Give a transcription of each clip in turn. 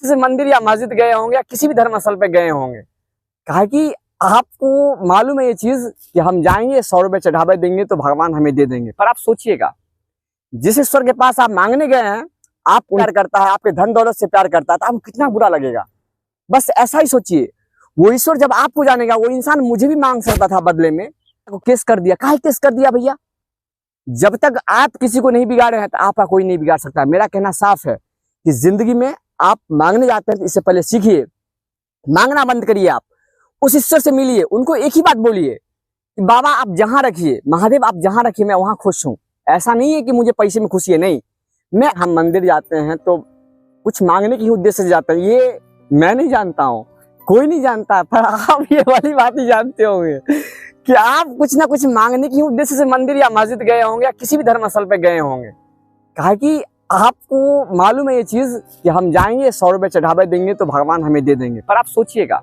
जैसे मंदिर या मस्जिद गए होंगे या किसी भी धर्मस्थल पे गए होंगे, कहा कि आपको मालूम है ये चीज कि हम जाएंगे 100 रुपए चढ़ावा देंगे तो भगवान हमें दे देंगे। पर आप सोचिएगा, जिस ईश्वर के पास आप मांगने गए हैं, आप प्यार करता है, आपके धन दौलत से प्यार करता है, तो आपको कितना बुरा लगेगा। बस ऐसा ही सोचिए, वो ईश्वर जब आपको जानेगा, वो इंसान मुझे भी मांग सकता था बदले में, केस कर दिया। काहे केस कर दिया भैया? जब तक आप किसी को नहीं बिगाड़े हैं तो आपका कोई नहीं बिगाड़ सकता। मेरा कहना साफ है कि जिंदगी में आप मांगने जाते हैं तो इससे पहले सीखिए, मांगना बंद करिए। आप उस ईश्वर से मिलिए, उनको एक ही बात बोलिए कि बाबा आप जहां रखिए, महादेव आप जहां रखिए, मैं वहां खुश हूं। ऐसा नहीं है कि मुझे पैसे में खुशी है, नहीं। हम मंदिर जाते हैं तो कुछ मांगने के उद्देश्य से जाते हैं, ये मैं नहीं जानता हूँ, कोई नहीं जानता, पर आप ये वाली बात ही जानते होंगे कि आप कुछ ना कुछ मांगने के उद्देश्य से मंदिर या मस्जिद गए होंगे या किसी भी धर्मस्थल पे गए होंगे। कहा कि आपको मालूम है ये चीज कि हम जाएंगे 100 रुपए चढ़ावा देंगे तो भगवान हमें दे देंगे। पर आप सोचिएगा,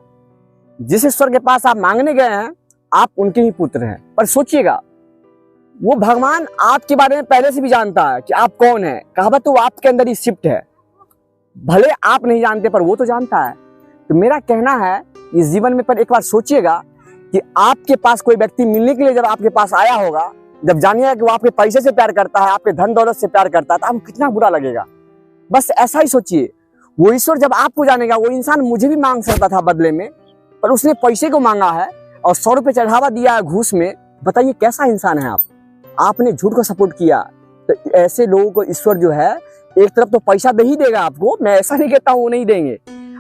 जिस ईश्वर के पास आप मांगने गए हैं, आप उनके ही पुत्र हैं। पर सोचिएगा, वो भगवान आपके बारे में पहले से भी जानता है कि आप कौन है। कहावत तो आपके अंदर ही शिफ्ट है, भले आप नहीं जानते पर वो तो जानता है। तो मेरा कहना है इस जीवन में पर एक बार सोचिएगा कि आपके पास कोई व्यक्ति मिलने के लिए जब आपके पास आया होगा, जब जानिएगा कि वो आपके पैसे से प्यार करता है, आपके धन दौलत से प्यार करता है, तो आपको कितना बुरा लगेगा। बस ऐसा ही सोचिए, वो ईश्वर जब आपको जानेगा, वो इंसान मुझे भी मांग सकता था बदले में, पर उसने पैसे को मांगा है और 100 रुपए चढ़ावा दिया है घूस में। बताइए कैसा इंसान है आप? आपने झूठ को सपोर्ट किया। तो ऐसे लोगों को ईश्वर जो है एक तरफ तो पैसा दे ही देगा आपको, मैं ऐसा नहीं कहता हूँ वो नहीं देंगे।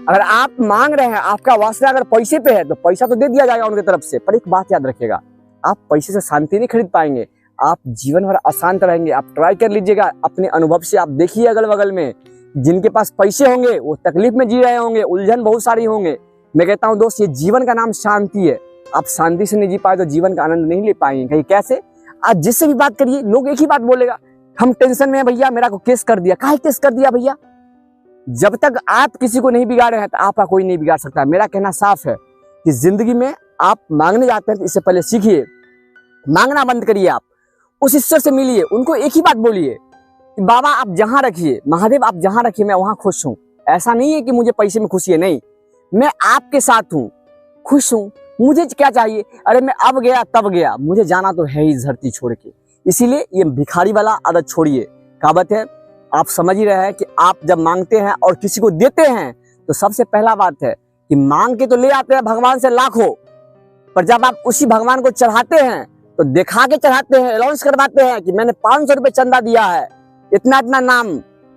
अगर आप मांग रहे हैं, आपका वास्ता अगर पैसे पे है तो पैसा तो दे दिया जाएगा उनकी तरफ से। पर एक बात याद रखिएगा, आप पैसे से शांति नहीं खरीद पाएंगे, आप जीवन भर अशांत रहेंगे। आप ट्राई कर लीजिएगा, अपने अनुभव से आप देखिए अगल बगल में जिनके पास पैसे होंगे वो तकलीफ में जी रहे होंगे, उलझन बहुत सारी होंगे। मैं कहता हूँ दोस्त, ये जीवन का नाम शांति है। आप शांति से नहीं जी पाए तो जीवन का आनंद नहीं ले पाएंगे। कहीं कैसे? आज जिससे भी बात करिए, लोग एक ही बात बोलेगा, हम टेंशन में है भैया, मेरा को केस कर दिया। काहे केस कर दिया भैया? जब तक आप किसी को नहीं बिगाड़े हैं तो आपका कोई नहीं बिगाड़ सकता। मेरा कहना साफ है कि जिंदगी में आप मांगने जाते हैं तो इससे पहले सीखिए, मांगना बंद करिए। आप उस ईश्वर से मिलिए, उनको एक ही बात बोलिए कि बाबा आप जहां रखिए, महादेव आप जहां रखिए, मैं वहां खुश हूं। ऐसा नहीं है कि मुझे पैसे में खुशी है, नहीं। मैं आपके साथ हूँ, खुश हूँ, मुझे क्या चाहिए? अरे मैं अब गया तब गया, मुझे जाना तो है ही धरती छोड़ के। इसीलिए ये भिखारी वाला आदत छोड़िए। कहावत है, आप समझ ही रहे हैं कि आप जब मांगते हैं और किसी को देते हैं तो सबसे पहला बात है कि मांग के तो ले आते हैं भगवान से लाखों, पर जब आप उसी भगवान को चढ़ाते हैं तो दिखा के चढ़ाते हैं, अनाउंस करवाते हैं कि मैंने 500 रुपए चंदा दिया है, इतना इतना नाम।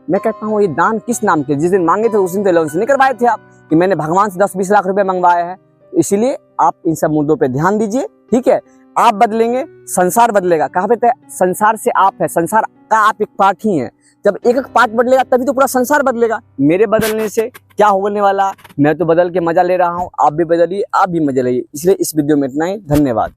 मैं कहता हूँ ये दान किस नाम के? जिस दिन मांगे थे उस दिन तो अनाउंस नहीं करवाए थे आप कि मैंने भगवान से 10-20 लाख रुपए मंगवाए हैं। इसीलिए आप इन सब मुद्दों पे ध्यान दीजिए, ठीक है? आप बदलेंगे, संसार बदलेगा। कहावत है, संसार से आप है, संसार का आप एक पार्ट ही है। जब एक एक पार्ट बदलेगा तभी तो पूरा संसार बदलेगा। मेरे बदलने से क्या होने वाला? मैं तो बदल के मजा ले रहा हूँ, आप भी बदलिए, आप भी मजा लीजिए। इसलिए इस वीडियो में इतना ही। धन्यवाद।